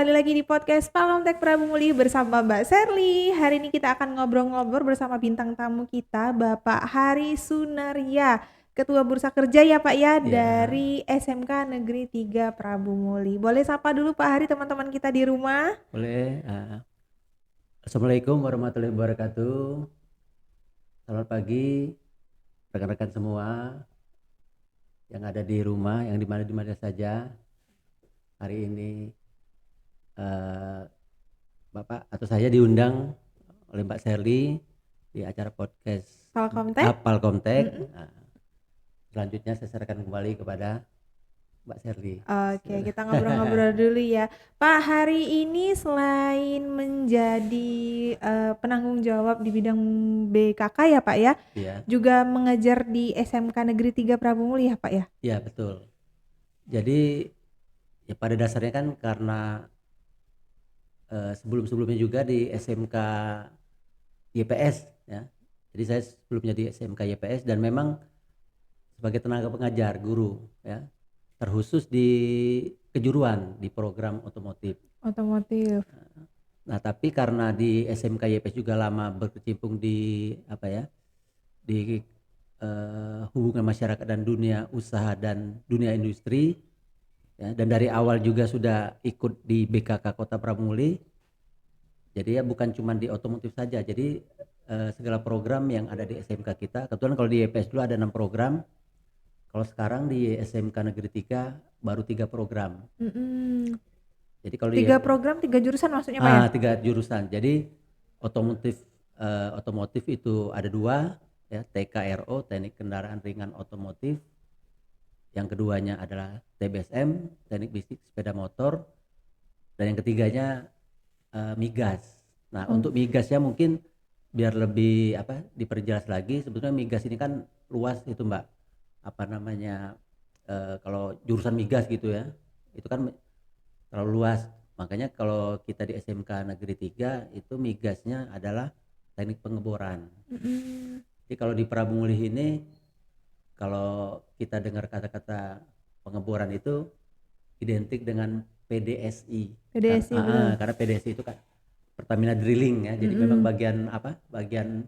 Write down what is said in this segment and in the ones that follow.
kembali lagi di podcast Palomtek Prabu Muli bersama Mbak Sherly. Hari ini kita akan ngobrol-ngobrol bersama bintang tamu kita, Bapak Hari Sunaria, Ketua Bursa Kerja ya Pak ya, Ya, dari SMK Negeri 3 Prabu Muli. Boleh sapa dulu Pak Hari teman-teman kita di rumah? boleh. Assalamualaikum warahmatullahi wabarakatuh. Selamat pagi rekan-rekan semua yang ada di rumah, yang di mana saja. Hari ini eh, Bapak atau saya diundang oleh Mbak Sherly di acara podcast Palkomtek? Palkomtek. Mm-mm. Selanjutnya saya serahkan kembali kepada Mbak Sherly. Oke, kita ngobrol-ngobrol dulu ya. Pak, hari ini selain menjadi penanggung jawab di bidang BKK ya Pak ya, Ya, juga mengajar di SMK Negeri 3 Prabu Muli ya Pak ya? ya betul. Jadi ya pada dasarnya kan karena sebelum-sebelumnya juga di SMK YPS ya. Jadi saya sebelumnya di SMK YPS dan memang sebagai tenaga pengajar guru ya, terkhusus di kejuruan di program otomotif. Otomotif. Nah, tapi karena di SMK YPS juga lama berkecimpung di apa ya? Di hubungan masyarakat dan dunia usaha dan dunia industri ya, dan dari awal juga sudah ikut di BKK Kota Pramuli. Jadi ya bukan cuma di otomotif saja. Jadi segala program yang ada di SMK kita, kebetulan kalau di YPS dulu ada 6 program. Kalau sekarang di SMK Negeri 3 baru 3 program. Mm-mm. Jadi kalau di 3 program, 3 jurusan maksudnya Pak ya? 3 jurusan. Jadi otomotif itu ada 2 ya, TKRO, Teknik Kendaraan Ringan Otomotif. Yang keduanya adalah TBSM, Teknik Bisnis Sepeda Motor, dan yang ketiganya migas. Nah, untuk migasnya mungkin biar lebih diperjelas lagi, sebetulnya migas ini kan luas itu Mbak. Apa namanya, kalau jurusan migas gitu ya, itu kan terlalu luas. Makanya kalau kita di SMK Negeri 3 itu migasnya adalah teknik pengeboran. Mm-mm. Jadi kalau di Prabumulih ini, kalau kita dengar kata-kata pengeboran itu identik dengan PDSI. PDSI betul. Karena PDSI itu kan Pertamina Drilling ya. Jadi memang Mm-mm. bagian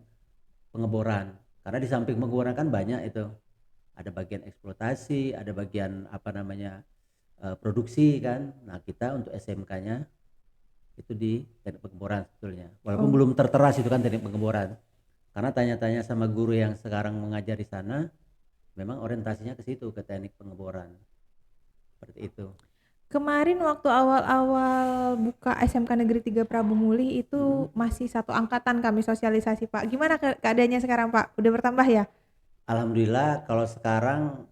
pengeboran. Karena di samping pengeboran kan banyak itu. Ada bagian eksploitasi, ada bagian produksi kan. Nah, kita untuk SMK-nya itu di teknik pengeboran sebetulnya. Walaupun Oh. belum tertera itu kan teknik pengeboran. Karena tanya-tanya sama guru yang sekarang mengajar di sana, memang orientasinya ke situ, ke teknik pengeboran. Seperti itu. Kemarin waktu awal-awal buka SMK Negeri 3 Prabu Muli itu Mm-mm. masih satu angkatan kami sosialisasi Pak. Gimana keadaannya sekarang Pak? Udah bertambah ya? Alhamdulillah kalau sekarang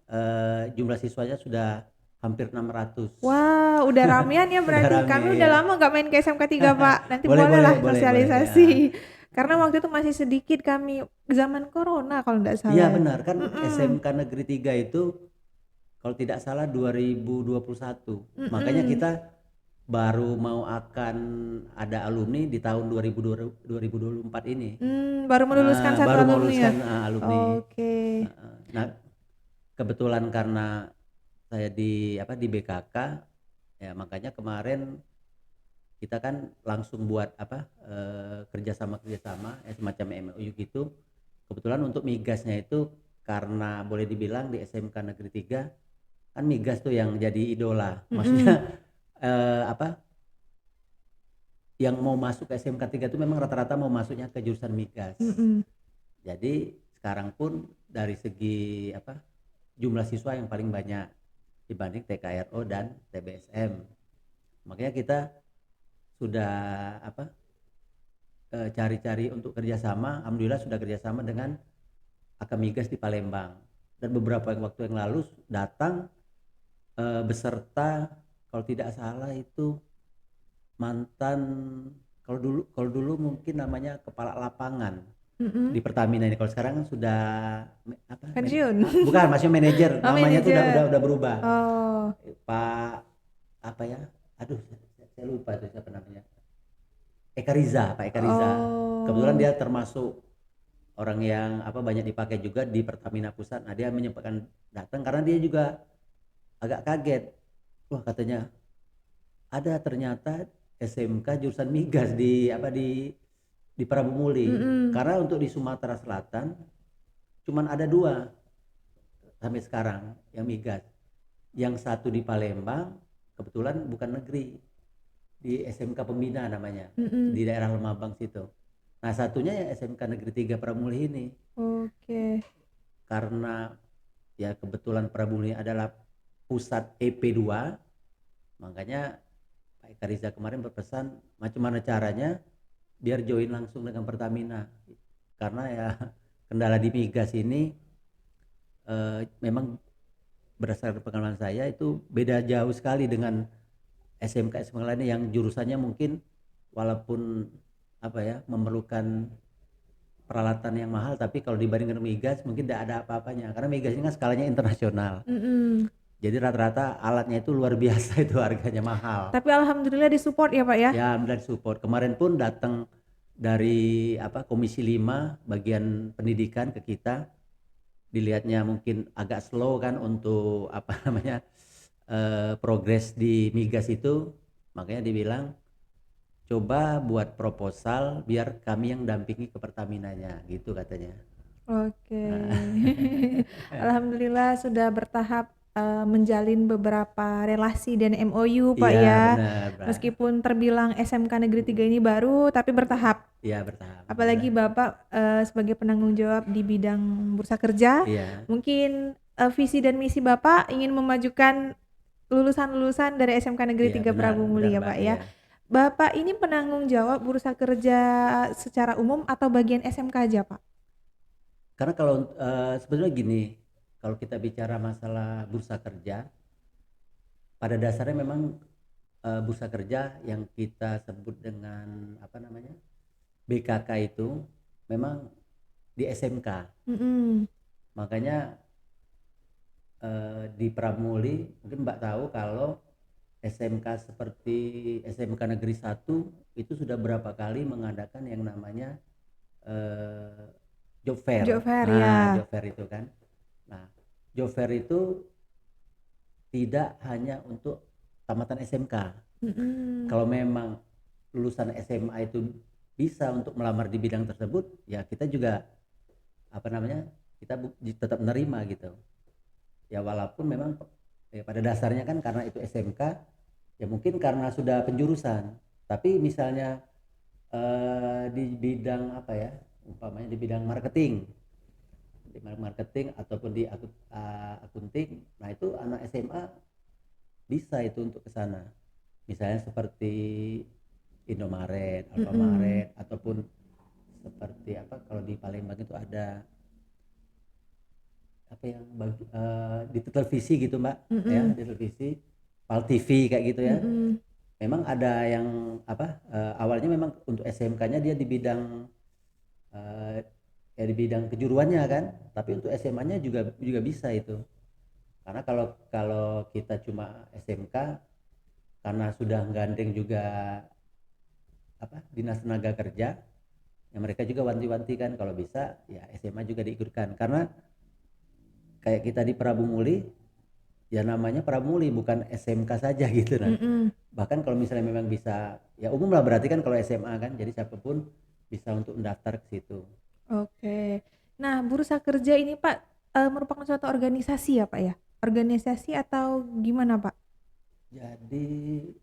jumlah siswanya sudah hampir 600. Wah, udah ramean ya Udah berarti. rame Kami udah ya. lama nggak main ke SMK 3 Pak. Nanti Boleh boleh boleh lah boleh boleh ya. sosialisasi. Karena waktu itu masih sedikit kami zaman corona kalau nggak Iya salah ya. benar kan, Mm-mm. SMK Negeri 3 itu kalau tidak salah 2021. Makanya Mm-mm. kita baru mau akan ada alumni di tahun 2024 ini. Baru meluluskan satu Baru mau alumni ya? luluskan alumni. Oke. Nah, kebetulan karena saya di BKK ya, makanya kemarin kita kan langsung buat kerjasama ya, semacam MOU gitu. Kebetulan untuk migasnya itu karena boleh dibilang di SMK Negeri 3 kan migas tuh yang jadi idola. Mm-mm. Maksudnya eh, apa yang mau masuk ke SMK 3 itu memang rata-rata mau masuknya ke jurusan migas. Mm-mm. Jadi sekarang pun dari segi jumlah siswa yang paling banyak dibanding TKRO dan TBSM. Makanya kita sudah cari-cari untuk kerjasama. Alhamdulillah sudah kerjasama dengan Akamigas di Palembang. Dan beberapa waktu yang lalu datang beserta, kalau tidak salah itu mantan, kalau dulu mungkin namanya kepala lapangan Mm-mm. di Pertamina ini. Kalau sekarang kan sudah Pensiun. bukan, masih manajer, Oh, namanya tuh udah manajer. udah berubah. Oh. Pak apa ya? Aduh, saya lupa tuh siapa namanya. Eka Riza, Pak Eka Riza. Kebetulan Oh. dia termasuk orang yang banyak dipakai juga di Pertamina Pusat. Nah, dia menyempatkan datang karena dia juga agak kaget. Wah, katanya ada ternyata SMK jurusan migas di Prabu Muli. Mm-mm. Karena untuk di Sumatera Selatan cuman ada 2 sampai sekarang yang migas. Yang satu di Palembang, kebetulan bukan negeri, di SMK Pembina namanya, Mm-mm. di daerah Lemabang situ. Nah satunya ya SMK Negeri 3 Prabu Muli ini. Oke. Karena ya kebetulan Prabu Muli adalah pusat EP2, makanya Pak Eka Riza kemarin berpesan macam mana caranya biar join langsung dengan Pertamina. Karena ya kendala di migas ini memang berdasarkan pengalaman saya itu beda jauh sekali dengan SMK lainnya yang jurusannya mungkin walaupun apa ya memerlukan peralatan yang mahal, tapi kalau dibandingkan migas mungkin tidak ada apa-apanya karena migas ini kan skalanya internasional. Mm-mm. Jadi rata-rata alatnya itu luar biasa itu harganya mahal. Tapi alhamdulillah disupport ya Pak ya. Ya dan support. Kemarin pun datang dari Komisi 5 bagian pendidikan ke kita, dilihatnya mungkin agak slow kan untuk progres di migas itu, makanya dibilang coba buat proposal biar kami yang dampingi ke Pertaminanya gitu katanya. Oke. Nah, Alhamdulillah sudah bertahap menjalin beberapa relasi dan MOU Pak iya ya. benar, Mbak. Meskipun terbilang SMK Negeri 3 ini baru tapi bertahap. Iya bertahap. Apalagi Bapak sebagai penanggung jawab di bidang bursa kerja, Iya, mungkin visi dan misi Bapak ingin memajukan lulusan-lulusan dari SMK Negeri iya 3 benar, Prabu benar Muli ya Mbak. Pak ya. Iya. Bapak ini penanggung jawab bursa kerja secara umum atau bagian SMK aja Pak? Karena kalau sebetulnya gini, kalau kita bicara masalah bursa kerja, pada dasarnya memang bursa kerja yang kita sebut dengan BKK itu memang di SMK. Mm-mm. Makanya di Pramuli mungkin Mbak tahu kalau SMK seperti SMK Negeri 1 itu sudah berapa kali mengadakan yang namanya eh, job fair. Job fair Nah, ya. job fair itu kan. Nah, job fair itu tidak hanya untuk tamatan SMK. Mm-mm. Kalau memang lulusan SMA itu bisa untuk melamar di bidang tersebut, ya kita juga kita tetap menerima gitu. Ya walaupun memang ya pada dasarnya kan karena itu SMK, ya mungkin karena sudah penjurusan. Tapi misalnya di bidang umpamanya di bidang marketing ataupun di akunting, nah itu anak SMA bisa itu untuk ke sana. Misalnya seperti Indomaret, Mm-mm. Alfamaret ataupun seperti kalau di Palembang itu ada di televisi gitu Mbak, ya Mm-mm. di televisi Pal TV kayak gitu ya. Mm-mm. Memang ada yang awalnya memang untuk SMK-nya dia di bidang eh, ya di bidang kejuruannya kan, tapi untuk SMA-nya juga juga bisa itu. Karena kalau kalau kita cuma SMK karena sudah gandeng juga Dinas Tenaga Kerja, yang mereka juga wanti-wanti kan kalau bisa ya SMA juga diikutkan karena kayak kita di Prabu Muli ya namanya Prabu Muli bukan SMK saja gitu kan. Mm-mm. Bahkan kalau misalnya memang bisa ya umum lah berarti kan kalau SMA kan jadi siapapun bisa untuk mendaftar ke situ. Oke. Nah, bursa kerja ini Pak merupakan suatu organisasi ya Pak ya? Organisasi atau gimana Pak? Jadi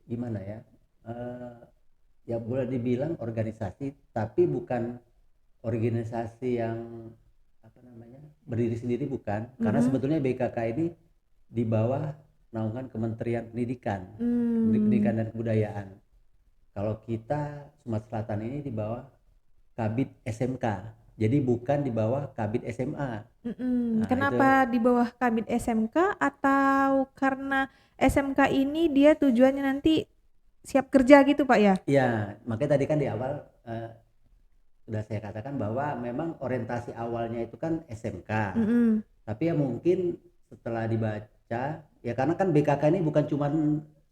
gimana ya? Eh, ya boleh dibilang organisasi tapi bukan organisasi yang berdiri sendiri bukan karena Mm-mm. sebetulnya BKK ini di bawah naungan Kementerian Pendidikan, Hmm. Pendidikan dan Kebudayaan. Kalau kita Sumatera Selatan ini di bawah Kabid SMK, jadi bukan di bawah Kabid SMA. Mm-mm. Nah itu Kenapa di bawah Kabid SMK atau karena SMK ini dia tujuannya nanti siap kerja gitu Pak ya? ya makanya tadi kan di awal eh, sudah saya katakan bahwa memang orientasi awalnya itu kan SMK. Mm-mm. Tapi ya mungkin setelah dibaca ya karena kan BKK ini bukan cuma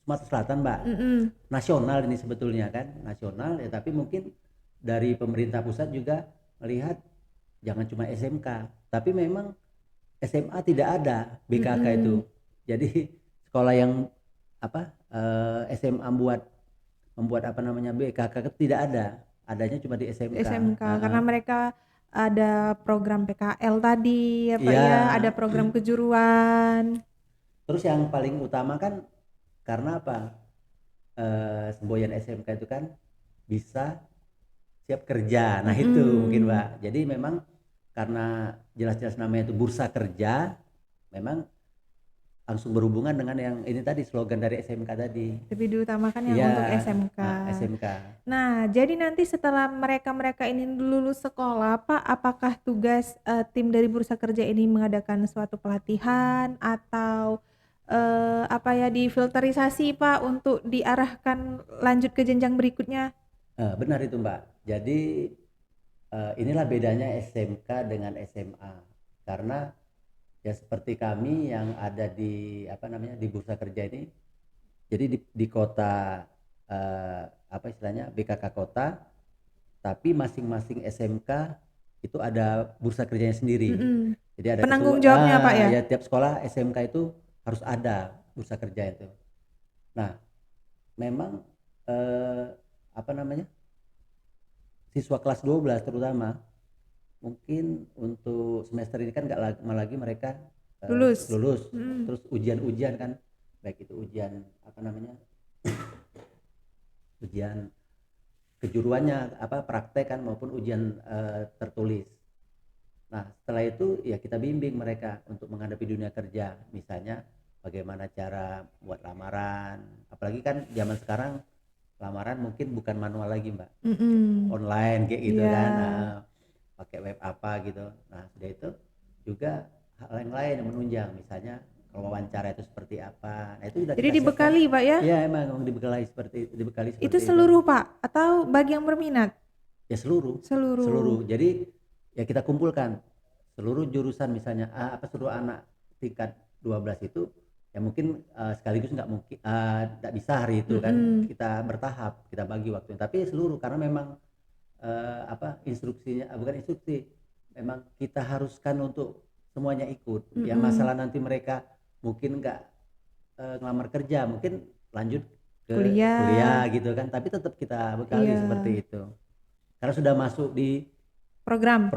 Sumatera Selatan Mbak, Mm-mm. nasional ini sebetulnya kan nasional ya, tapi mungkin dari pemerintah pusat juga melihat jangan cuma SMK tapi memang SMA tidak ada BKK itu, Mm-mm. jadi sekolah yang SMA membuat apa namanya BKK itu tidak ada, adanya cuma di SMK. SMK karena mereka ada program PKL tadi ya Pak Iya. ya, ada program kejuruan. Terus yang paling utama kan karena apa? Semboyan SMK itu kan bisa siap kerja. Nah, itu mungkin Mbak. Jadi memang karena jelas-jelas namanya itu bursa kerja, memang langsung berhubungan dengan yang ini tadi slogan dari SMK tadi. Lebih diutamakan yang Iya, untuk SMK. SMK. Nah, jadi nanti setelah mereka-mereka ini lulus sekolah, Pak, apakah tugas tim dari Bursa Kerja ini mengadakan suatu pelatihan atau apa ya difilterisasi, Pak, untuk diarahkan lanjut ke jenjang berikutnya? Benar itu Mbak. Jadi inilah bedanya SMK dengan SMA. Karena ya seperti kami yang ada di apa namanya di Bursa Kerja ini, jadi di kota apa istilahnya BKK kota, tapi masing-masing SMK itu ada bursa kerjanya sendiri. Jadi ada Penanggung ketua, jawabnya, Pak ya? ya tiap sekolah SMK itu harus ada bursa kerja itu. Nah, memang apa namanya siswa kelas 12 terutama mungkin untuk semester ini kan nggak lama lagi mereka Lulus. lulus. Terus ujian-ujian kan, baik itu ujian apa namanya ujian kejuruannya apa praktek kan maupun ujian tertulis. Nah, setelah itu ya kita bimbing mereka untuk menghadapi dunia kerja, misalnya bagaimana cara buat lamaran, apalagi kan zaman sekarang lamaran mungkin bukan manual lagi Mbak, online kayak gitu kan. Nah, pakai web apa gitu. Nah, sudah itu juga hal yang lain yang menunjang, misalnya kalau wawancara itu seperti apa. Nah, itu sudah Jadi kita siapkan. dibekali, Pak ya? Iya, emang dibekali seperti Itu seluruh, Pak, atau bagi yang berminat? ya seluruh. Seluruh. Jadi ya kita kumpulkan seluruh jurusan, misalnya apa seluruh anak tingkat 12 itu ya mungkin sekaligus nggak mungkin nggak bisa hari itu kan, kita bertahap, kita bagi waktunya, tapi seluruh karena memang apa instruksinya bukan instruksi, memang kita haruskan untuk semuanya ikut. Yang masalah nanti mereka mungkin nggak ngelamar kerja, mungkin lanjut ke kuliah gitu kan, tapi tetap kita bekali seperti itu karena sudah masuk di program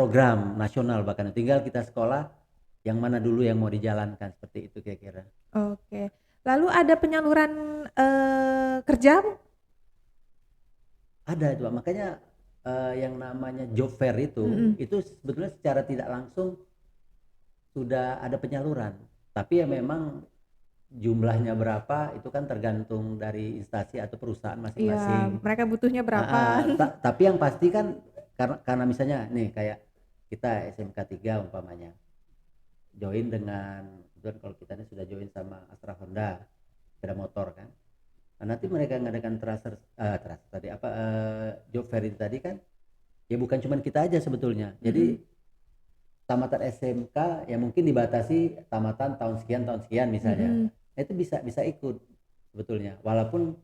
nasional, bahkan tinggal kita sekolah yang mana dulu yang mau dijalankan, seperti itu kira-kira. Oke. Lalu ada penyaluran kerja? Ada itu makanya yang namanya job fair itu sebetulnya secara tidak langsung sudah ada penyaluran, tapi ya memang jumlahnya berapa itu kan tergantung dari instansi atau perusahaan masing-masing. Iya, mereka butuhnya berapa? Tapi yang pasti kan karena misalnya nih kayak kita SMK 3 umpamanya join dengan kalau kita ini sudah join sama Astra Honda sepeda motor kan. Nah, nanti mereka ngadakan tracer tadi apa job fair itu tadi kan ya bukan cuma kita aja sebetulnya. Jadi tamatan SMK ya mungkin dibatasi tamatan tahun sekian misalnya. Nah, itu bisa ikut sebetulnya, walaupun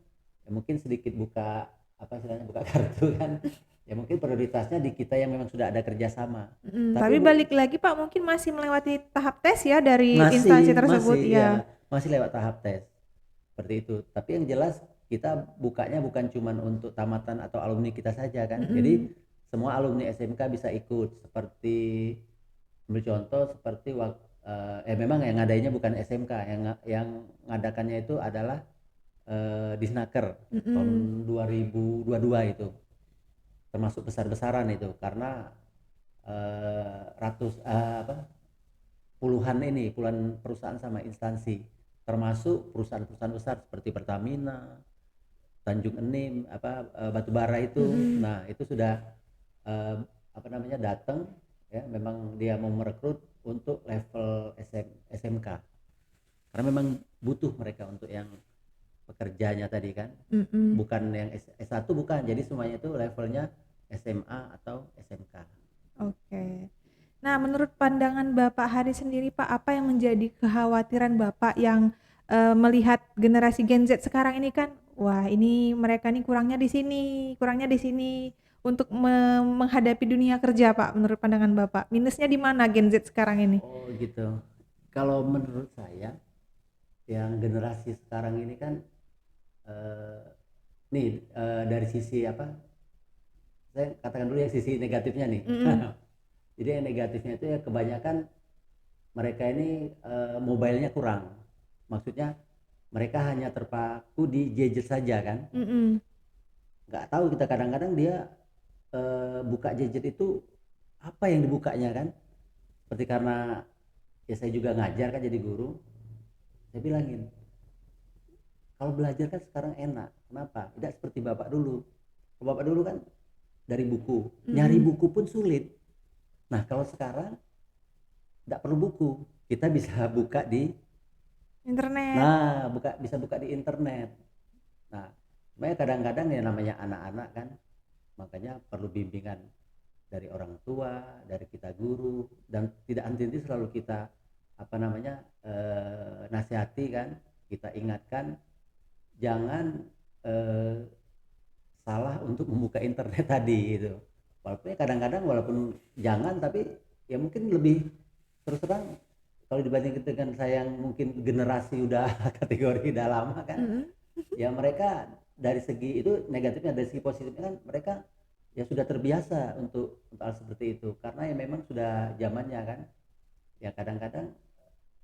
ya mungkin sedikit buka apa istilahnya buka kartu kan. Ya mungkin prioritasnya di kita yang memang sudah ada kerjasama. Tapi balik lagi Pak, mungkin masih melewati tahap tes ya dari instansi tersebut masih lewat tahap tes seperti itu. Tapi yang jelas kita bukanya bukan cuma untuk tamatan atau alumni kita saja kan. Jadi semua alumni SMK bisa ikut, seperti ambil contoh seperti memang yang ngadainnya bukan SMK, yang ngadakannya itu adalah Disnaker tahun 2022 itu, termasuk besar-besaran itu karena puluhan perusahaan sama instansi, termasuk perusahaan-perusahaan besar seperti Pertamina, Tanjung Enim, batubara itu. Nah, itu sudah datang ya, memang dia mau merekrut untuk level SMK karena memang butuh mereka untuk yang pekerjanya tadi kan. Bukan yang S1 bukan, jadi semuanya itu levelnya SMA atau SMK. Oke. Nah, menurut pandangan Bapak Hari sendiri Pak, apa yang menjadi kekhawatiran Bapak yang melihat generasi Gen Z sekarang ini kan, wah ini mereka nih kurangnya di sini untuk menghadapi dunia kerja Pak, menurut pandangan Bapak, minusnya di mana Gen Z sekarang ini? Oh gitu. Kalau menurut saya yang generasi sekarang ini kan eh, nih dari sisi apa, saya katakan dulu yang sisi negatifnya nih. Mm-mm. Jadi yang negatifnya itu ya kebanyakan mereka ini mobilenya kurang, maksudnya mereka hanya terpaku di gadget saja kan, Mm-mm. nggak tahu kita kadang-kadang dia buka gadget itu apa yang dibukanya kan, seperti karena ya saya juga ngajar kan jadi guru, saya bilangin kalau belajar kan sekarang enak, kenapa tidak seperti bapak dulu. Kalau bapak dulu kan dari buku, nyari Mm-mm. buku pun sulit. Nah kalau sekarang tidak perlu buku, kita bisa buka di, Internet. nah bisa buka di internet. Nah makanya kadang-kadang ya namanya anak-anak kan, makanya perlu bimbingan dari orang tua, dari kita guru, dan tidak henti-henti selalu kita apa namanya nasihati kan, kita ingatkan jangan eh, salah untuk membuka internet tadi itu. Walaupun ya kadang-kadang walaupun jangan, tapi ya mungkin lebih, terus terang kalau dibandingkan dengan saya yang mungkin generasi udah kategori udah lama kan, Mm-mm. ya mereka dari segi itu negatifnya, dari segi positifnya kan mereka ya sudah terbiasa untuk hal seperti itu karena ya memang sudah zamannya kan. Ya kadang-kadang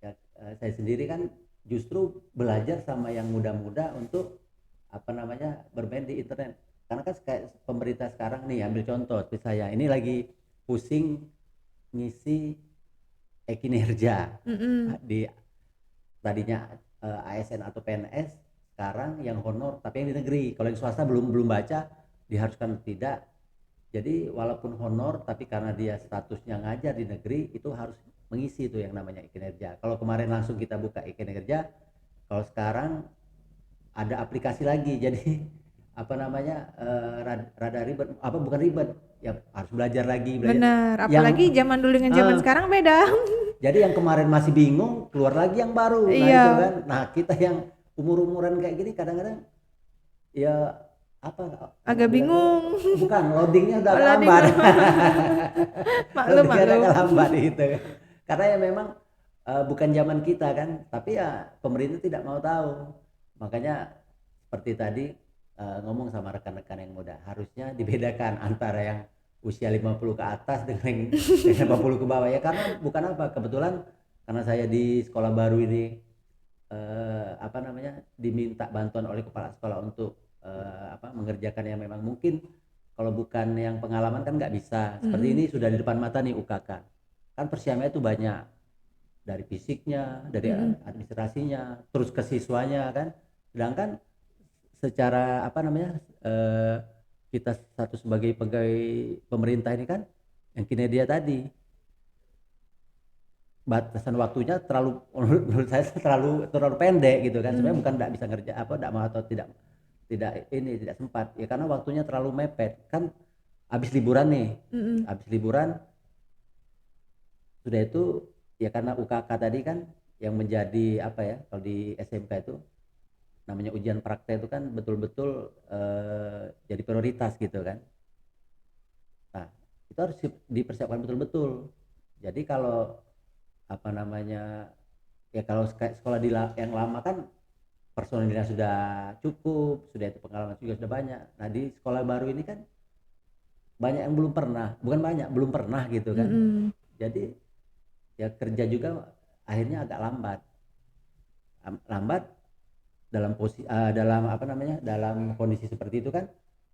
ya, saya sendiri kan justru belajar sama yang muda-muda untuk apa namanya bermain di internet, karena kan kayak pemerintah sekarang nih, ambil contoh seperti saya ini lagi pusing ngisi kinerja Mm-mm. di tadinya ASN atau PNS, sekarang yang honor tapi yang di negeri. Kalau yang swasta belum belum baca, diharuskan tidak. Jadi walaupun honor tapi karena dia statusnya ngajar di negeri itu harus mengisi itu yang namanya kinerja. Kalau kemarin langsung kita buka kinerja, kalau sekarang ada aplikasi lagi. Jadi apa namanya rada ribet, apa bukan ribet ya, harus belajar lagi, belajar Bener, apalagi yang zaman dulu dengan zaman eh, sekarang beda. jadi yang kemarin masih bingung keluar lagi yang baru. Nah itu Iya, kan, nah kita yang umur-umuran kayak gini kadang-kadang ya apa, orang agak bilang tuh bingung. bukan loadingnya udah agak Kalau di lambat. maklum Loadingnya udah maklum. agak lambat gitu kan, karena ya memang bukan zaman kita kan, tapi ya pemerintah tidak mau tahu. Makanya seperti tadi ngomong sama rekan-rekan yang muda, harusnya dibedakan antara yang usia 50 ke atas dengan yang dengan 50 ke bawah ya, karena bukan apa, kebetulan karena saya di sekolah baru ini apa namanya diminta bantuan oleh kepala sekolah untuk apa mengerjakan yang memang mungkin kalau bukan yang pengalaman kan nggak bisa. Seperti ini Mm-mm. sudah di depan mata nih UKK, kan persiapannya itu banyak, dari fisiknya, dari Mm-mm. administrasinya, terus ke siswanya kan. Sedangkan secara apa namanya kita satu sebagai pegawai pemerintah ini kan yang kinerja tadi batasan waktunya terlalu menurut saya terlalu terlalu pendek gitu kan. Sebenarnya Mm. bukan tidak bisa ngerja apa, tidak mau atau tidak tidak ini tidak sempat ya, karena waktunya terlalu mepet kan. Habis liburan nih, Mm-mm. habis liburan sudah itu ya, karena UKK tadi kan yang menjadi apa ya, kalau di SMK itu namanya ujian praktek itu kan betul-betul jadi prioritas gitu kan. Nah itu harus dipersiapkan betul-betul. Jadi kalau apa namanya ya, kalau kayak sekolah di yang lama kan personilnya sudah cukup, sudah itu pengalaman juga sudah banyak. Nah di sekolah baru ini kan banyak yang belum pernah, bukan banyak, belum pernah gitu kan. Mm-mm. Jadi ya kerja juga akhirnya agak lambat, lambat dalam posisi dalam apa namanya dalam kondisi seperti itu kan.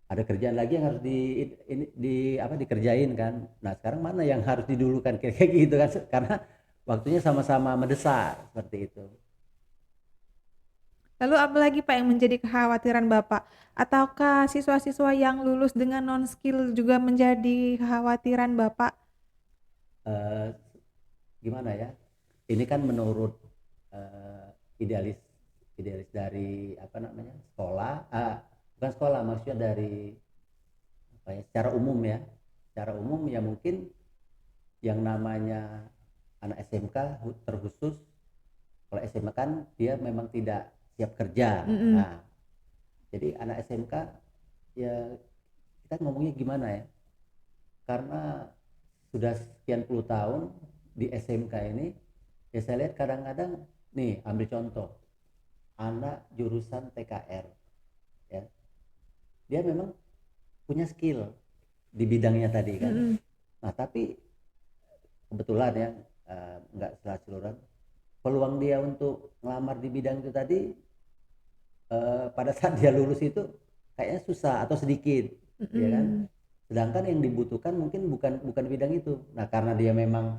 Ada kerjaan lagi yang harus di apa dikerjain kan. Nah sekarang mana yang harus didulukan kayak gitu kan, karena waktunya sama-sama mendesak seperti itu. Lalu apa lagi Pak yang menjadi kekhawatiran Bapak? Ataukah siswa-siswa yang lulus dengan non skill juga menjadi kekhawatiran Bapak? Eh, Gimana ya, ini kan menurut idealis idealis dari apa namanya sekolah, bukan sekolah maksudnya dari apa ya, secara umum ya, secara umum ya mungkin yang namanya anak SMK terkhusus. Kalau SMA kan dia memang tidak siap kerja. Mm-mm. Nah jadi anak SMK ya, kita ngomongnya gimana ya, karena sudah sekian puluh tahun di SMK ini ya, saya lihat kadang-kadang nih, ambil contoh anak jurusan TKR, ya dia memang punya skill di bidangnya tadi kan. Mm-mm. Nah tapi kebetulan ya nggak seluruhan peluang dia untuk ngelamar di bidang itu tadi pada saat dia lulus itu kayaknya susah atau sedikit, ya kan. Mm-mm. Sedangkan yang dibutuhkan mungkin bukan bidang itu. Nah karena dia memang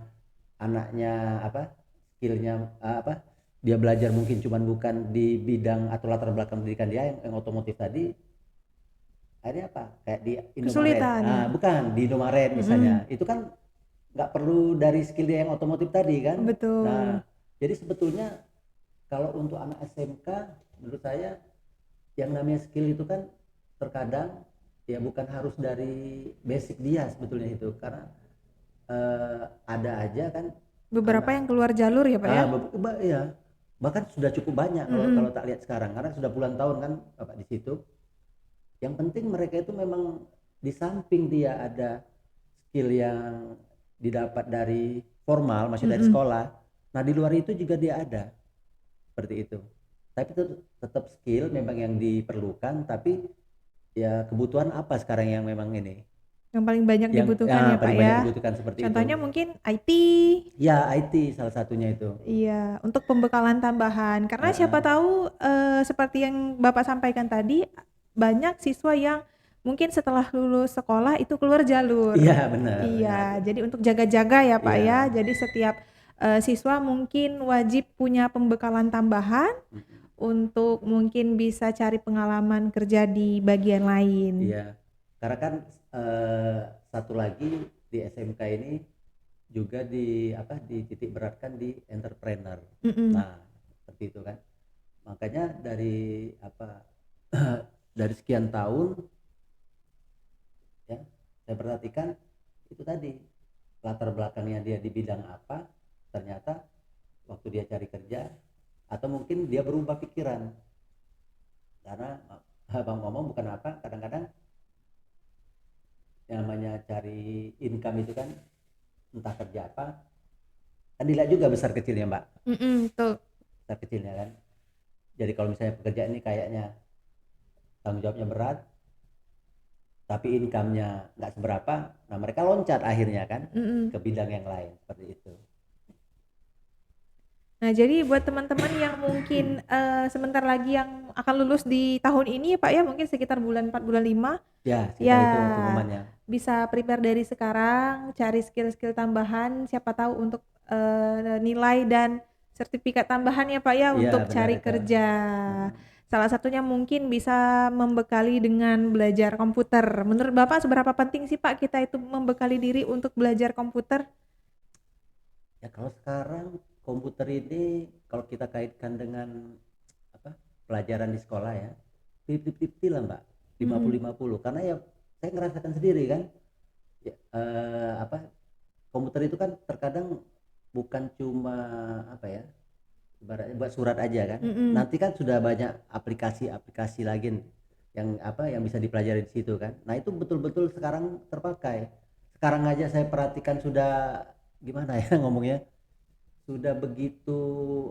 anaknya apa skillnya apa dia belajar mungkin cuman bukan di bidang atau latar belakang pendidikan dia yang otomotif tadi, akhirnya apa kayak di Indomaret, Kesulitan. bukan di Indomaret misalnya Mm-mm. itu kan nggak perlu dari skill dia yang otomotif tadi kan. Betul. Nah jadi sebetulnya kalau untuk anak SMK menurut saya yang namanya skill itu kan terkadang ya bukan harus dari basic dia sebetulnya itu, karena ada aja kan Beberapa anak yang keluar jalur ya Pak ya? ya bahkan sudah cukup banyak kalau Mm-mm. tak lihat sekarang karena sudah puluhan tahun kan Bapak di situ. Yang penting mereka itu memang di samping dia ada skill yang didapat dari formal masih dari Mm-mm. sekolah, nah di luar itu juga dia ada seperti itu. Tapi itu tetap skill memang yang diperlukan, tapi ya kebutuhan apa sekarang yang memang ini Yang paling banyak yang dibutuhkan ya Pak paling ya? banyak dibutuhkan seperti itu. Contohnya mungkin IT. Ya IT salah satunya itu. Iya, untuk pembekalan tambahan. Karena siapa Heeh. tahu seperti yang Bapak sampaikan tadi, banyak siswa yang mungkin setelah lulus sekolah itu keluar jalur. Iya benar benar. Iya, jadi untuk jaga-jaga ya Pak ya. Iya. Jadi setiap siswa mungkin wajib punya pembekalan tambahan Mm-mm. untuk mungkin bisa cari pengalaman kerja di bagian lain. Iya. Karena kan satu lagi di SMK ini juga di apa dititik beratkan di entrepreneur. Mm-mm. Nah, seperti itu kan. Makanya dari apa dari sekian tahun ya saya perhatikan itu tadi latar belakangnya dia di bidang apa, ternyata waktu dia cari kerja atau mungkin dia berubah pikiran karena abang ngomong bukan apa kadang-kadang yang namanya cari income itu kan entah kerja apa kan dilihat juga besar kecilnya mbak, Mm-mm, tuh. besar kecilnya kan. Jadi kalau misalnya pekerjaan ini kayaknya tanggung jawabnya berat tapi income-nya nggak seberapa, nah mereka loncat akhirnya kan Mm-mm. ke bidang yang lain seperti itu. Nah, jadi buat teman-teman yang mungkin sebentar lagi yang akan lulus di tahun ini ya Pak ya, mungkin sekitar bulan 4, bulan 5, Ya ya sekitar itu pengumumannya. bisa prepare dari sekarang, cari skill-skill tambahan, siapa tahu untuk nilai dan sertifikat tambahan ya Pak ya Iya untuk benar cari itu. kerja. Salah satunya mungkin bisa membekali dengan belajar komputer. Menurut Bapak seberapa penting sih Pak kita itu membekali diri untuk belajar komputer? Ya kalau sekarang komputer ini kalau kita kaitkan dengan apa pelajaran di sekolah ya 50-50 lah mbak, Mm-mm. 50-50 karena ya saya ngerasakan sendiri kan ya, apa komputer itu kan terkadang bukan cuma apa ya ibaratnya buat surat aja kan, Mm-mm. nanti kan sudah banyak aplikasi-aplikasi lagi yang apa yang bisa dipelajari di situ kan. Nah itu betul-betul sekarang terpakai. Sekarang aja saya perhatikan sudah gimana ya ngomongnya sudah begitu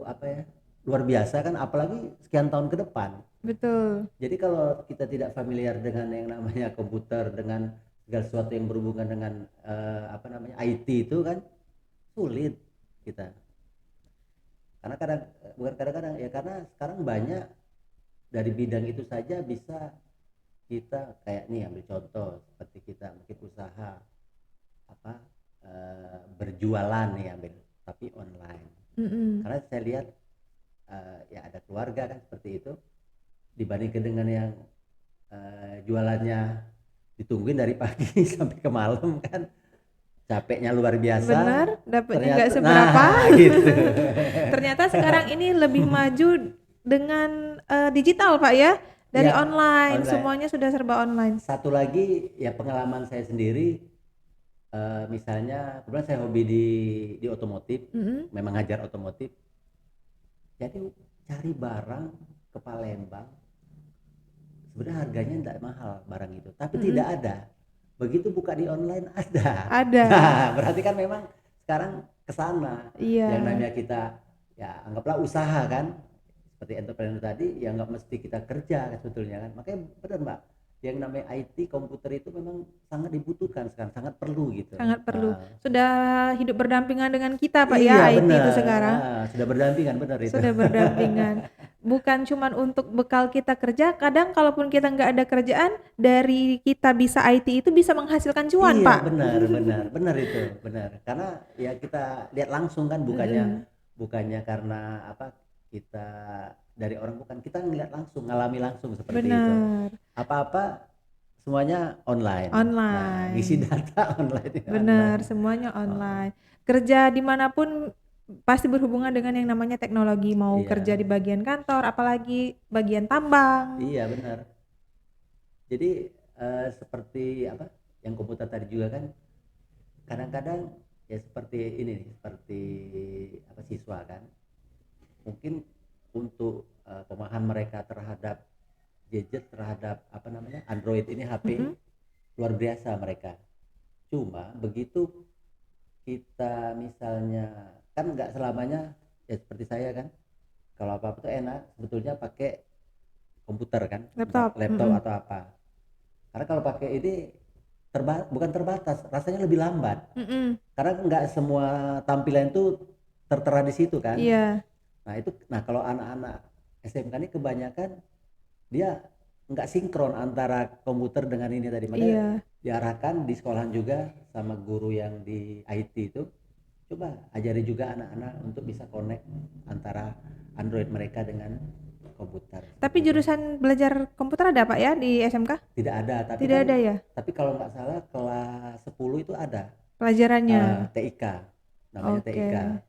apa ya luar biasa kan apalagi sekian tahun ke depan. Betul. Jadi kalau kita tidak familiar dengan yang namanya komputer dengan segala sesuatu yang berhubungan dengan apa namanya IT itu kan sulit kita. Karena kadang bukan kadang-kadang ya karena sekarang banyak dari bidang itu saja bisa kita kayak nih ambil contoh seperti kita mungkin usaha apa berjualan nih ambil tapi online. Mm-mm. Karena saya lihat ya ada keluarga kan seperti itu dibandingkan dengan yang jualannya ditungguin dari pagi sampai ke malam kan capeknya luar biasa Benar, dapatnya nggak ternyata seberapa. nah gitu. Ternyata sekarang ini lebih maju dengan digital, Pak ya. Dari Ya online, online. semuanya sudah serba online. Satu lagi ya pengalaman saya sendiri misalnya kebetulan saya hobi di otomotif, Mm-mm. memang ngajar otomotif. Jadi cari barang ke Palembang sebenarnya harganya tidak mahal barang itu, tapi Mm-mm. tidak ada. Begitu buka di online ada. Ada, Nah, berarti kan memang sekarang ke sana iya. yang namanya kita ya anggaplah usaha kan seperti entrepreneur tadi ya nggak mesti kita kerja kan sebetulnya kan, makanya benar Mbak, yang namanya IT komputer itu memang sangat dibutuhkan sekarang, sangat perlu gitu. Sangat perlu. Ah, Sudah hidup berdampingan dengan kita Pak iya ya IT itu benar, sekarang. sudah berdampingan benar itu. Sudah berdampingan. Bukan cuman untuk bekal kita kerja, kadang kalaupun kita nggak ada kerjaan, dari kita bisa IT itu bisa menghasilkan cuan, Iya Pak. benar benar benar itu benar, karena ya kita lihat langsung kan, bukannya Mm-mm. bukannya karena apa, kita dari orang, bukan, kita ngeliat langsung, ngalami langsung seperti itu, Benar. apa-apa semuanya online. Nah ngisi Online. data online ya, Benar, online. semuanya Oh, online. Kerja dimanapun pasti berhubungan dengan yang namanya teknologi. Mau kerja iya di bagian kantor, apalagi bagian tambang. iya benar, jadi seperti apa yang komputer tadi juga kan, kadang-kadang ya seperti ini nih, seperti apa, siswa kan mungkin untuk pemahaman mereka terhadap gadget, terhadap apa namanya Android ini, HP Mm-mm. luar biasa mereka. Cuma begitu kita misalnya, kan nggak selamanya ya seperti saya kan, kalau apa apa tuh enak sebetulnya pakai komputer kan, misal Laptop. laptop Mm-mm. atau apa. Karena kalau pakai ini bukan terbatas, rasanya lebih lambat. Mm-mm. Karena nggak semua tampilan itu tertera di situ kan. Iya, Nah itu, nah kalau anak-anak SMK ini kebanyakan dia nggak sinkron antara komputer dengan ini tadi, makanya iya. diarahkan di sekolahan juga sama guru yang di IT itu, coba ajari juga anak-anak untuk bisa connect antara Android mereka dengan komputer Tapi seperti itu. jurusan belajar komputer ada Pak ya di SMK? Tidak ada, tapi Tidak kan, ada ya tapi kalau nggak salah kelas 10 itu ada pelajarannya. TIK, namanya TIK. Oke.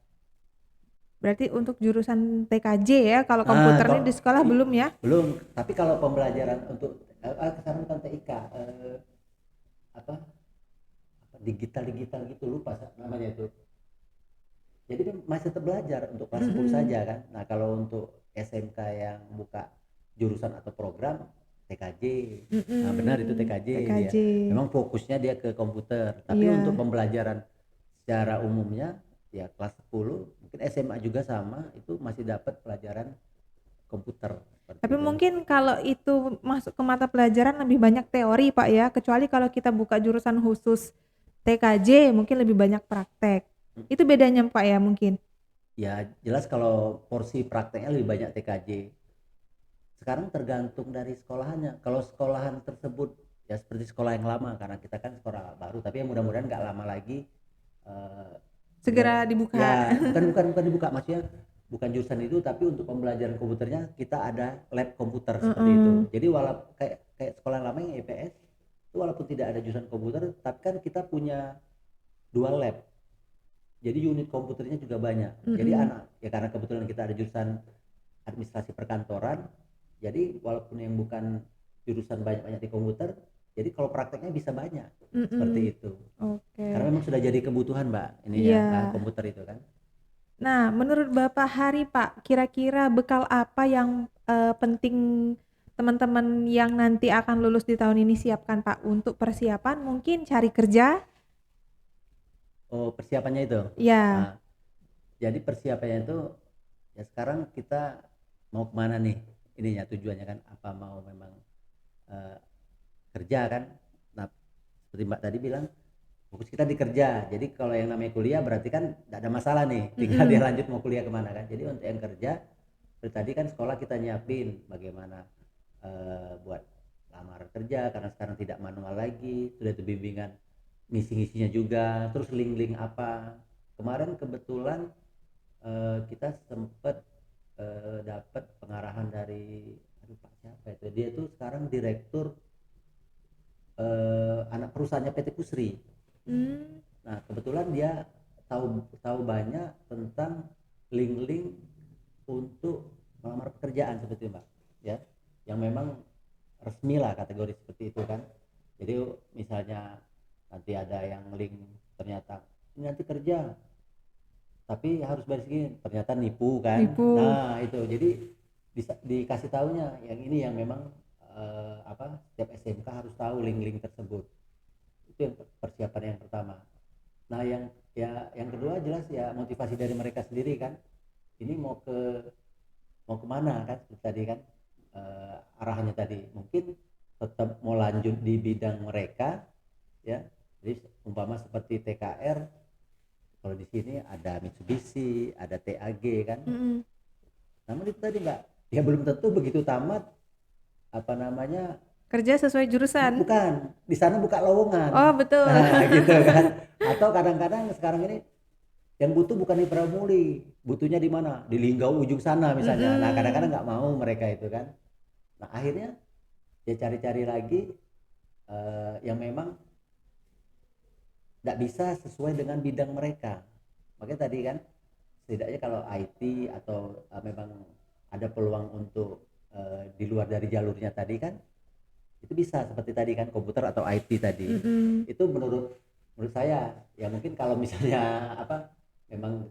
Berarti untuk jurusan TKJ ya, kalau komputer ini Kalau di sekolah belum ya? belum, tapi kalau pembelajaran untuk sekarang bukan TIK, apa digital digital gitu, lupa namanya itu. Jadi kan masih tetap belajar untuk kelas 10 Mm-mm. saja kan. Nah kalau untuk SMK yang buka jurusan atau program TKJ, nah benar itu Mm-mm. TKJ dia. TKJ. Memang fokusnya dia ke komputer. Tapi untuk Iya. pembelajaran secara umumnya ya kelas 10, mungkin SMA juga sama, itu masih dapat pelajaran komputer seperti Tapi itu. mungkin kalau itu masuk ke mata pelajaran lebih banyak teori Pak ya, kecuali kalau kita buka jurusan khusus TKJ mungkin lebih banyak praktek. Itu bedanya Pak ya mungkin. Ya jelas kalau porsi prakteknya lebih banyak TKJ. Sekarang tergantung dari sekolahannya. Kalau sekolahan tersebut ya seperti sekolah yang lama, karena kita kan sekolah baru, tapi ya mudah-mudahan nggak lama lagi eh, sudah, Segera dibuka. ya bukan dibuka, maksudnya bukan jurusan itu, tapi untuk pembelajaran komputernya kita ada lab komputer seperti itu. Heeh. Jadi walaupun kayak kayak sekolah yang lama yang IPS itu, walaupun tidak ada jurusan komputer, tapi kan kita punya dua lab. Jadi unit komputernya juga banyak. Jadi Mm-mm. anak ya, karena kebetulan kita ada jurusan administrasi perkantoran, jadi walaupun yang bukan jurusan banyak-banyak di komputer, jadi kalau prakteknya bisa banyak seperti Mm-mm. itu. Karena Oke. memang sudah jadi kebutuhan Mbak ininya, Iya. komputer itu kan. Nah, menurut Bapak Hari, Pak, kira-kira bekal apa yang penting teman-teman yang nanti akan lulus di tahun ini siapkan, Pak, untuk persiapan mungkin cari kerja? Oh persiapannya itu. Ya, Nah, jadi persiapannya itu ya sekarang kita mau kemana nih, ininya tujuannya kan, apa mau memang eh, kerja kan. Nah seperti Mbak tadi bilang, fokus kita di kerja, jadi kalau yang namanya kuliah berarti kan tidak ada masalah nih, tinggal dia mm-mm, lanjut mau kuliah kemana kan. Jadi untuk yang kerja, seperti tadi kan sekolah kita nyiapin bagaimana buat lamar kerja, karena sekarang tidak manual lagi, sudah itu bimbingan ngisi-ngisinya juga, terus link-link apa. Kemarin kebetulan kita sempat dapat pengarahan dari, aduh Pak siapa itu, dia tuh sekarang direktur anak perusahaannya PT Pusri. mm, Nah kebetulan dia tahu tahu banyak tentang link-link untuk melamar pekerjaan seperti itu Mbak, ya, yang memang resmi lah kategori seperti itu kan. Jadi misalnya nanti ada yang link, ternyata ini nanti kerja tapi harus bayar segini, ternyata nipu kan. nipu. Nah itu jadi bisa dikasih tahunya yang ini, yang memang apa, setiap SMK harus tahu link-link tersebut. Itu yang persiapan yang pertama. Nah yang ya yang kedua jelas ya motivasi dari mereka sendiri kan, ini mau ke mau kemana kan seperti tadi kan, arahannya tadi mungkin tetap mau lanjut di bidang mereka ya. Jadi umpama seperti TKR, kalau di sini ada Mitsubishi, ada TAG kan. Mm-mm. Namun itu tadi Mbak, ya belum tentu begitu tamat apa namanya, Kerja sesuai jurusan. bukan di sana buka lowongan. Oh, betul. Nah, gitu kan. Atau kadang-kadang sekarang ini yang butuh bukan di Pramuli, butuhnya di mana? Di Linggau ujung sana misalnya. Nah, kadang-kadang Mm-mm. nggak mau mereka itu kan. Nah, akhirnya dia cari-cari lagi yang memang nggak bisa sesuai dengan bidang mereka. Makanya tadi kan setidaknya kalau IT atau memang ada peluang untuk di luar dari jalurnya tadi kan, itu bisa seperti tadi kan komputer atau IT tadi. Mm-mm. Itu menurut saya ya mungkin kalau misalnya apa memang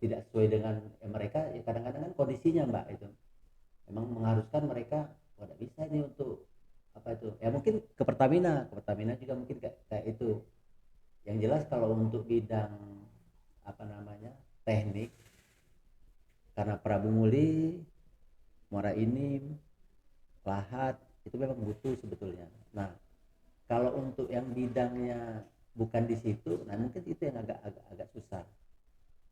tidak sesuai dengan mereka, ya kadang-kadang kan kondisinya Mbak itu memang mengharuskan mereka tidak bisa ini untuk apa itu ya, mungkin ke Pertamina juga mungkin kayak itu. Yang jelas kalau untuk bidang apa namanya teknik, karena Prabu Muli, Muara Enim, Lahat itu memang butuh sebetulnya. Nah, kalau untuk yang bidangnya bukan di situ, nah mungkin itu yang agak susah.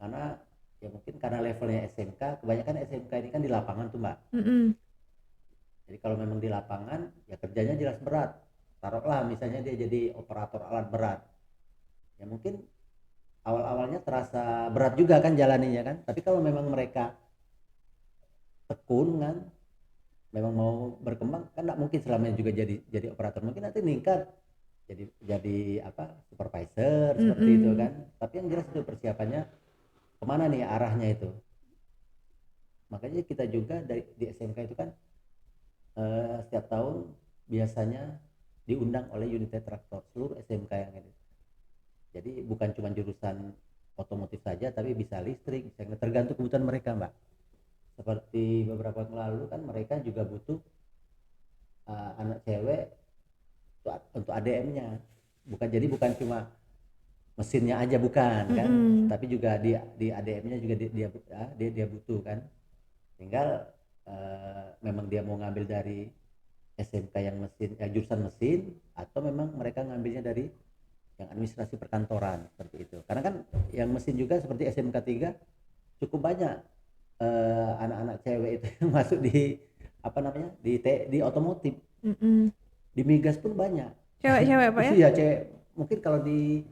Karena ya mungkin karena levelnya SMK, kebanyakan SMK ini kan di lapangan tuh Mbak. Mm-mm. Jadi kalau memang di lapangan ya kerjanya jelas berat. Taruhlah misalnya dia jadi operator alat berat. Ya mungkin awal-awalnya terasa berat juga kan jalaninya kan. Tapi kalau memang mereka tekun kan, memang mau berkembang kan nggak mungkin selamanya juga jadi operator. Mungkin nanti meningkat jadi apa supervisor seperti itu Mm-mm. kan. Tapi yang jelas itu persiapannya kemana nih arahnya itu. Makanya kita juga di SMK itu kan setiap tahun biasanya diundang oleh unit traktor seluruh SMK yang ini. Jadi bukan cuma jurusan otomotif saja, tapi bisa listrik, bisa tergantung kebutuhan mereka, Mbak. Seperti beberapa tahun lalu kan mereka juga butuh anak cewek untuk ADM-nya. Bukan cuma mesinnya aja bukan kan, Mm-mm. tapi juga di ADM-nya juga dia butuh kan. Tinggal memang dia mau ngambil dari SMK yang mesin jurusan mesin atau memang mereka ngambilnya dari yang administrasi perkantoran seperti itu. Karena kan yang mesin juga seperti SMK 3 cukup banyak anak-anak cewek itu yang masuk di apa namanya di otomotif, Mm-mm. di migas pun banyak. Cewek-cewek, Pak ya? Iya cewek, mungkin kalau di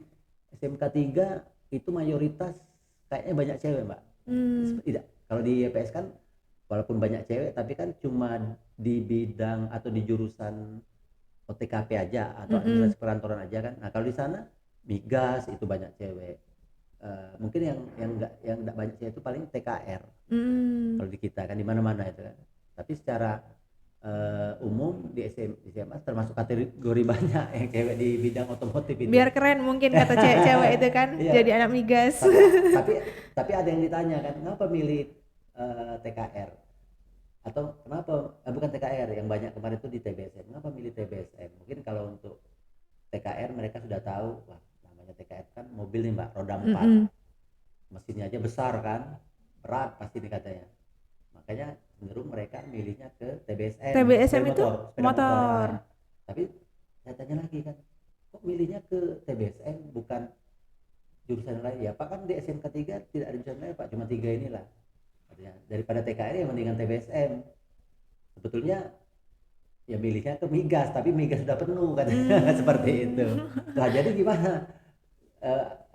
SMK 3 itu mayoritas kayaknya banyak cewek Mbak. Hmm. Tidak, kalau di EPS kan walaupun banyak cewek tapi kan cuma di bidang atau di jurusan OTKP aja atau Mm-mm. administrasi perkantoran aja kan. Nah kalau di sana migas itu banyak cewek. Mungkin yang nggak banyak cewek itu paling TKR Mm. kalau di kita kan di mana-mana itu kan. Tapi secara umum di SMA termasuk kategori banyak yang cewek di bidang otomotif itu. Biar keren mungkin kata cewek-cewek itu kan Iya. jadi anak migas. Tapi tapi ada yang ditanya kan kenapa milih TKR atau kenapa bukan TKR yang banyak kemarin itu di TBSM, kenapa milih TBSM? Mungkin kalau untuk TKR mereka sudah tahu, wah namanya TKR kan mobil nih Mbak, roda 4, Mm-mm. mesinnya aja besar kan, berat pasti nih katanya. Makanya cenderung mereka milihnya ke TBSM, TBSM itu sepeda motor. motor. Tapi saya tanya lagi kan, kok milihnya ke TBSM bukan jurusan lain? Ya Pak kan di SMK 3 tidak ada jurusan lain Pak, cuma 3 inilah. Daripada TKR ya mendingan TBSM. Sebetulnya ya milihnya ke migas, tapi migas sudah penuh kan. Seperti itu. Hmm. Nah jadi gimana?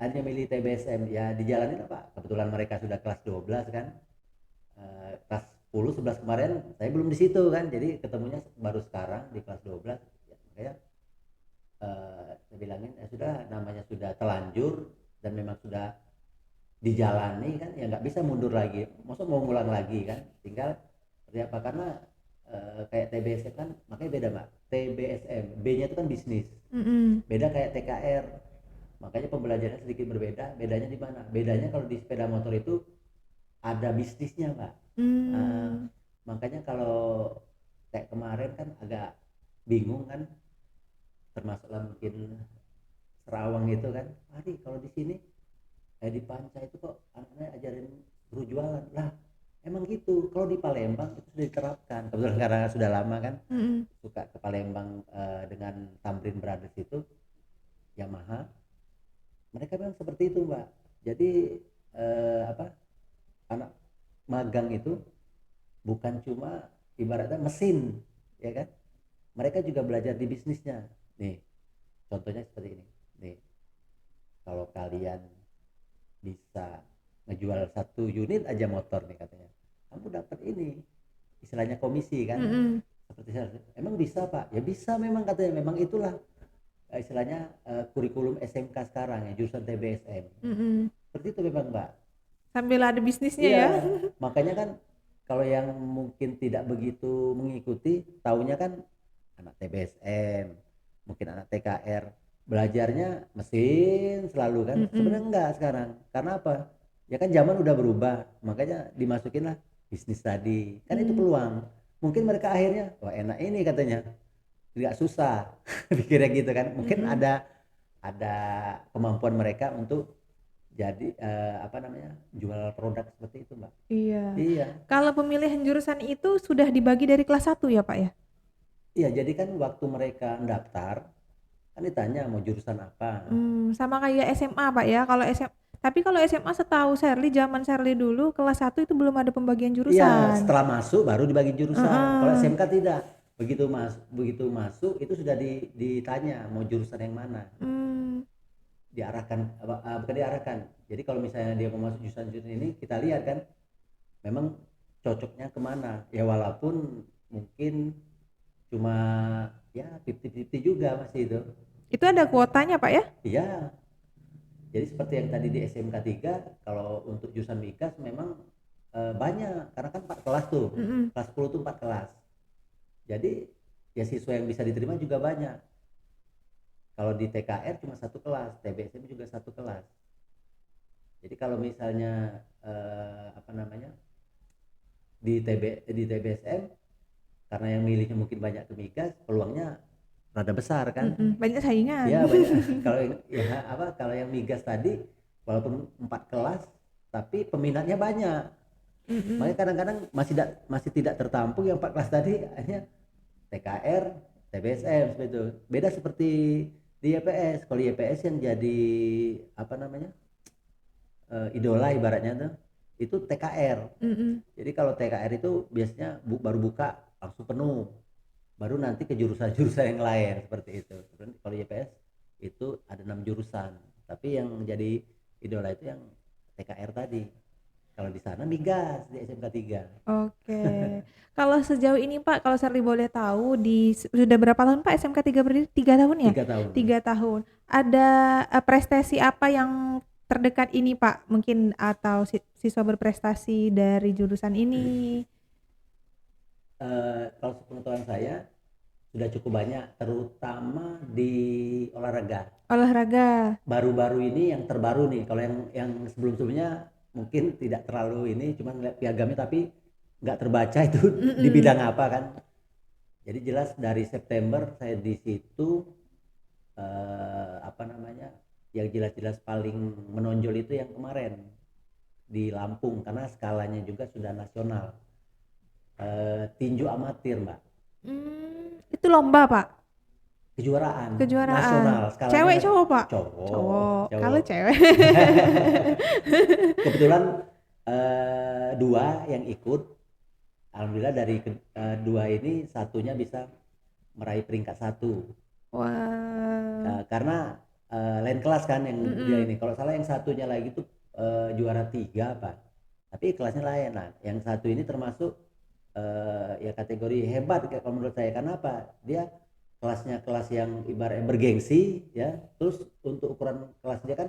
Hanya milih TBSM ya dijalanin apa? Kebetulan mereka sudah kelas 12 kan. Kelas 10 11 kemarin saya belum di situ kan. Jadi ketemunya baru sekarang di kelas 12 ya, makanya saya bilangin ya sudah namanya sudah telanjur dan memang sudah dijalani kan ya nggak bisa mundur lagi, maksud mau ngulang lagi kan, tinggal seperti apa karena kayak TBSM kan makanya beda Mbak, TBSM B-nya itu kan bisnis, Mm-mm. beda kayak TKR, makanya pembelajarannya sedikit berbeda. Bedanya di mana? Bedanya kalau di sepeda motor itu ada bisnisnya Mbak. uh, Hmm. Makanya kalau kayak kemarin kan agak bingung kan, termasuklah mungkin Serawang itu kan, hari kalau di sini di Panca itu kok anaknya ajarin guru jualan lah, emang gitu kalau kalau di Palembang itu sudah diterapkan. Kebetulan karena sudah lama kan Mm-mm. suka ke Palembang dengan Tamrin Brothers itu Yamaha, mereka memang seperti itu Mbak. Jadi apa anak magang itu bukan cuma ibaratnya mesin, ya kan? Mereka juga belajar di bisnisnya. Nih, contohnya seperti ini. Nih, kalau kalian bisa ngejual 1 unit aja motor nih katanya, kamu dapat ini, istilahnya komisi kan? Mm-mm. Seperti saya, emang bisa Pak? Ya bisa memang katanya, memang itulah istilahnya kurikulum SMK sekarang ya, jurusan TBSM. Mm-mm. Seperti itu memang Mbak. Sambil ada bisnisnya Iya, ya. makanya kan kalau yang mungkin tidak begitu mengikuti, taunya kan anak TBSM, mungkin anak TKR, belajarnya mesin selalu kan. Mm-mm. Sebenarnya enggak sekarang. Karena apa? Ya kan zaman udah berubah, makanya dimasukinlah bisnis tadi. Kan itu Mm. peluang. Mungkin mereka akhirnya, wah enak ini katanya, nggak susah, pikirnya gitu kan. Mungkin Mm-mm. ada kemampuan mereka untuk jadi apa namanya jual produk seperti itu Mbak. Iya. Iya, Kalau pemilihan jurusan itu sudah dibagi dari kelas 1 ya, Pak ya? iya jadi kan waktu mereka daftar kan ditanya mau jurusan apa. Sama kayak SMA, Pak ya. Tapi kalau SMA setahu Sherly, zaman Sherly dulu kelas 1 itu belum ada pembagian Iya, jurusan. setelah masuk baru dibagi jurusan. Kalau Heeh. SMK tidak. Begitu masuk itu sudah ditanya mau jurusan yang mana. Hmm, Diarahkan bukan diarahkan. Jadi kalau misalnya dia mau masuk jurusan-jurusan ini kita lihat kan memang cocoknya kemana. Ya walaupun mungkin cuma ya 50-50 juga masih itu. itu ada kuotanya, Pak ya? Iya, jadi seperti yang tadi di SMK 3, kalau untuk jurusan Migas memang banyak, karena kan 4 kelas tuh, Mm-mm. kelas 10 tuh 4 kelas. Jadi ya siswa yang bisa diterima juga banyak. Kalau di TKR cuma 1 kelas, TBSM juga 1 kelas. Jadi kalau misalnya apa namanya di TBSM, karena yang milihnya mungkin banyak ke Migas, peluangnya rada besar kan. Mm-mm. Banyak saingan. Ya banyak. Kalau ya apa kalau yang migas tadi walaupun 4 kelas tapi peminatnya banyak. Mm-mm. Makanya kadang-kadang masih tidak tertampung yang 4 kelas tadi, hanya TKR, TBSM seperti itu. Beda seperti di YPS. Kalau YPS yang jadi apa namanya idola ibaratnya tuh itu TKR. Mm-mm. Jadi kalau TKR itu biasanya baru buka langsung penuh, baru nanti ke jurusan-jurusan yang lain seperti itu. Kalau YPS itu ada 6 jurusan, tapi yang jadi idola itu yang TKR tadi. Kalau di sana migas di SMK 3. Oke. Kalau sejauh ini Pak, kalau Sherly boleh tahu, sudah berapa tahun Pak SMK 3 berdiri? 3 tahun ya? 3 tahun. 3 tahun. Ada prestasi apa yang terdekat ini Pak? Mungkin atau siswa berprestasi dari jurusan ini? Kalau sepengetahuan saya sudah cukup banyak, terutama di olahraga. Olahraga. Baru-baru ini yang terbaru nih, kalau yang sebelum-sebelumnya mungkin tidak terlalu ini, cuman lihat piagamnya tapi nggak terbaca itu di Mm-mm. bidang apa kan. Jadi jelas dari September saya di situ apa namanya yang jelas-jelas paling menonjol itu yang kemarin di Lampung karena skalanya juga sudah nasional. Tinju amatir Mbak, Itu lomba Pak? kejuaraan nasional Kejuaraan. skalanya Cewek cowok Pak? cowok Cowok. Kalau cowok. cewek. Kebetulan 2 yang ikut, alhamdulillah dari 2 ini satunya bisa meraih peringkat 1. Wah. Karena lain kelas kan yang dia Mm-mm. ini, kalau salah yang satunya lagi tuh juara 3 apa, tapi kelasnya lain. Nah yang satu ini termasuk ya kategori hebat kalau menurut saya. Karena apa, dia kelasnya kelas yang ibaratnya bergengsi ya. Terus untuk ukuran kelas dia kan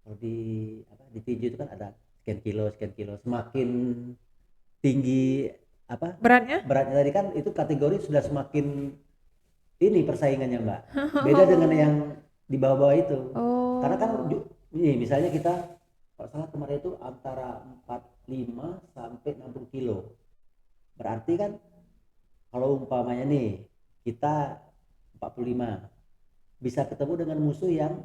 kalau di tinju itu kan ada sekian kilo, semakin tinggi apa Beratnya? beratnya tadi kan, itu kategori sudah semakin ini persaingannya Mbak, beda dengan yang di bawah-bawah itu. Karena kan Oh. nih misalnya kita kalau salah kemarin itu antara 45 sampai 60 kilo, berarti kan kalau umpamanya nih kita 45 bisa ketemu dengan musuh yang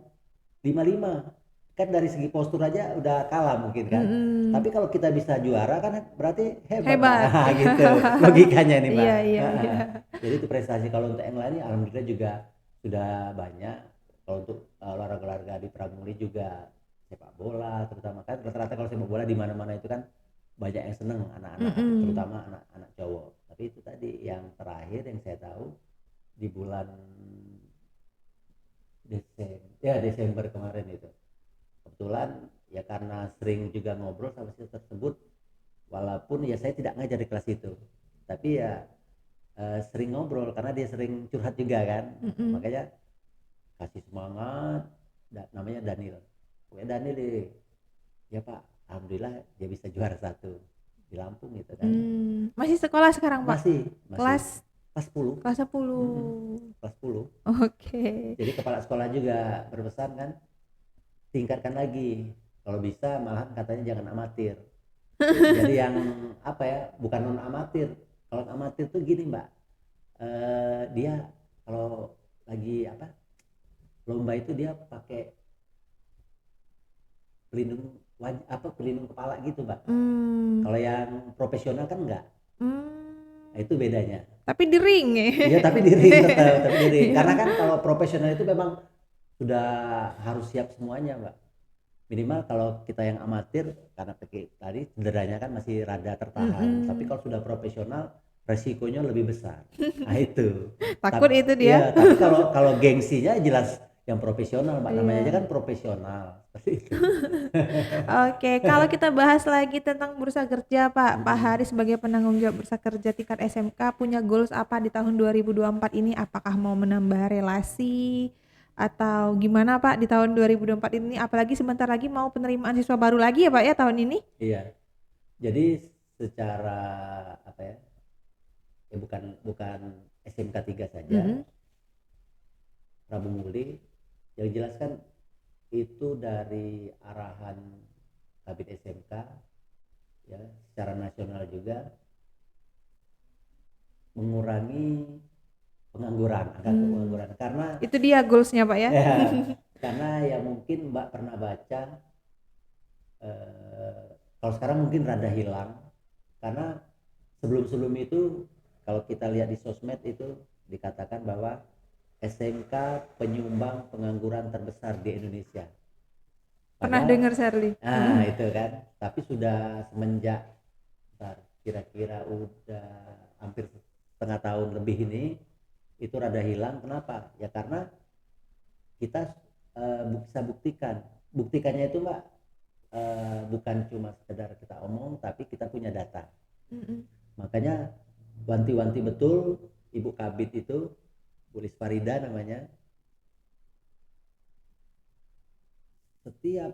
55, kan dari segi postur aja udah kalah mungkin kan. Mm-mm. Tapi kalau kita bisa juara kan berarti hebat Mbak. Hebat. Iya. Gitu logikanya nih Mbak. Iya, iya, iya. Heeh. Jadi itu prestasi. Kalau untuk yang lain ya alhamdulillah juga sudah banyak. Kalau untuk olahraga-olahraga di Pramuli juga sepak bola terutama kan rata-rata kalau sepak bola di mana-mana itu kan banyak yang seneng anak-anak Mm-mm. terutama anak-anak cowok. Tapi itu tadi yang terakhir yang saya tahu di bulan Desember kemarin itu kebetulan ya karena sering juga ngobrol sama si tersebut walaupun ya saya tidak ngajar di kelas itu tapi ya sering ngobrol karena dia sering curhat juga kan Mm-mm. makanya kasih semangat namanya Daniel oke Daniel ya Pak alhamdulillah dia bisa juara satu di Lampung gitu kan Masih sekolah sekarang, Pak? masih masih Kelas kelas 10. kelas Mm-mm, 10. kelas 10 Oke. jadi kepala sekolah juga berpesan kan tingkatkan lagi kalau bisa malahan katanya jangan amatir jadi yang apa ya bukan non amatir kalau amatir tuh gini mbak dia kalau lagi apa lomba itu dia pakai pelindung wajah apa pelindung kepala gitu mbak Hmm. kalau yang profesional kan enggak Hmm. nah, itu bedanya Tapi di ring ya. iya tapi di ring tetap tapi di ring Iya. karena kan kalau profesional itu memang sudah harus siap semuanya mbak minimal kalau kita yang amatir karena pakai tadi cederanya kan masih rada tertahan tapi Mm-mm. kalau sudah profesional resikonya lebih besar nah itu Takut tapi itu dia. ya tapi kalau kalau gengsinya jelas yang profesional mbak namanya aja Iya. kan profesional seperti itu. Oke, kalau kita bahas lagi tentang bursa kerja, Pak. Pak Mm-mm. Hari sebagai penanggung jawab bursa kerja tingkat SMK punya goals apa di tahun 2024 ini? Apakah mau menambah relasi atau gimana, Pak, di tahun 2024 ini? Apalagi sebentar lagi mau penerimaan siswa baru lagi ya, Pak, ya tahun ini? Iya jadi secara apa ya ya bukan bukan SMK 3 saja Mm-mm. Prabu Muli yang jelaskan itu dari arahan Kabit SMK ya secara nasional juga mengurangi pengangguran angka Hmm, pengangguran karena itu dia goalsnya, Pak, ya? ya karena ya mungkin Mbak pernah baca kalau sekarang mungkin rada hilang karena sebelum-sebelum itu kalau kita lihat di sosmed itu dikatakan bahwa SMK penyumbang pengangguran terbesar di Indonesia Pernah padahal dengar, Shirley? nah itu kan tapi sudah semenjak bentar, kira-kira udah hampir setengah tahun lebih ini itu rada hilang kenapa ya karena kita bisa buktikannya itu mbak bukan cuma sekedar kita omong tapi kita punya data Mm-mm. makanya wanti-wanti betul Ibu Kabit itu Bu Lisparida namanya setiap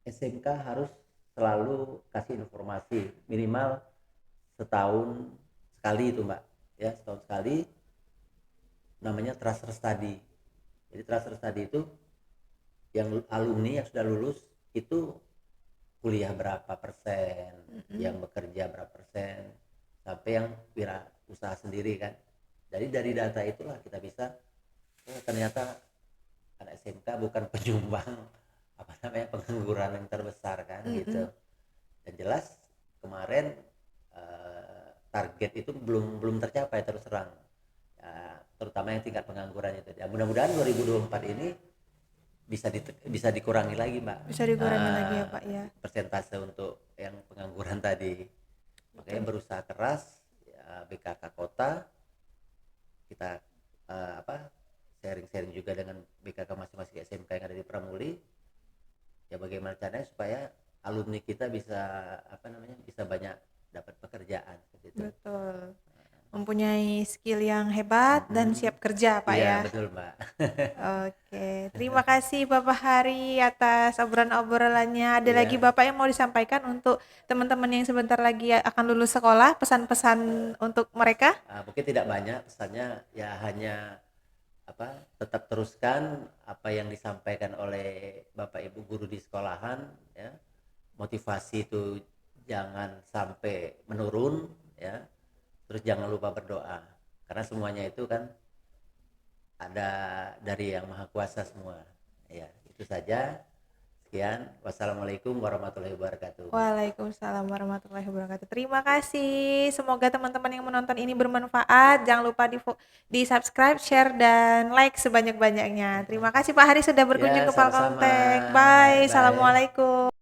SMK harus selalu kasih informasi minimal setahun sekali itu mbak ya setahun sekali namanya transfer study jadi transfer study itu yang alumni yang sudah lulus itu kuliah berapa persen yang Mm-mm. bekerja berapa persen sampai yang wira usaha sendiri kan jadi dari data itulah kita bisa oh, ternyata anak SMK bukan penyumbang apa namanya pengangguran yang terbesar kan gitu Mm-mm. dan jelas kemarin target itu belum tercapai terus terang ya, terutama yang tingkat pengangguran itu ya mudah-mudahan 2024 ini bisa dikurangi lagi mbak Bisa dikurangi lagi ya, Pak, ya. persentase untuk yang pengangguran tadi makanya Betul. berusaha keras ya, BKK kota kita apa sharing-sharing juga dengan BKK masing-masing SMK yang ada di Pramuli ya bagaimana caranya supaya alumni kita bisa apa namanya bisa banyak dapat pekerjaan seperti itu. Betul. Mempunyai skill yang hebat dan siap kerja, Pak, Iya ya. betul mbak. Oke, terima kasih Bapak Hari atas obrolan-obrolannya. Ada lagi Iya. Bapak yang mau disampaikan untuk teman-teman yang sebentar lagi akan lulus sekolah, pesan-pesan untuk mereka? Mungkin tidak banyak pesannya ya hanya apa tetap teruskan apa yang disampaikan oleh Bapak Ibu guru di sekolahan ya motivasi itu jangan sampai menurun ya terus jangan lupa berdoa karena semuanya itu kan ada dari yang maha kuasa semua ya itu saja Sekian, wassalamualaikum warahmatullahi wabarakatuh. Waalaikumsalam warahmatullahi wabarakatuh. Terima kasih. Semoga teman-teman yang menonton ini bermanfaat. Jangan lupa di subscribe, share, dan like sebanyak-banyaknya. Terima kasih Pak Hari sudah berkunjung Ya, ke sama-sama. Palkontek. Bye. Bye. Assalamualaikum.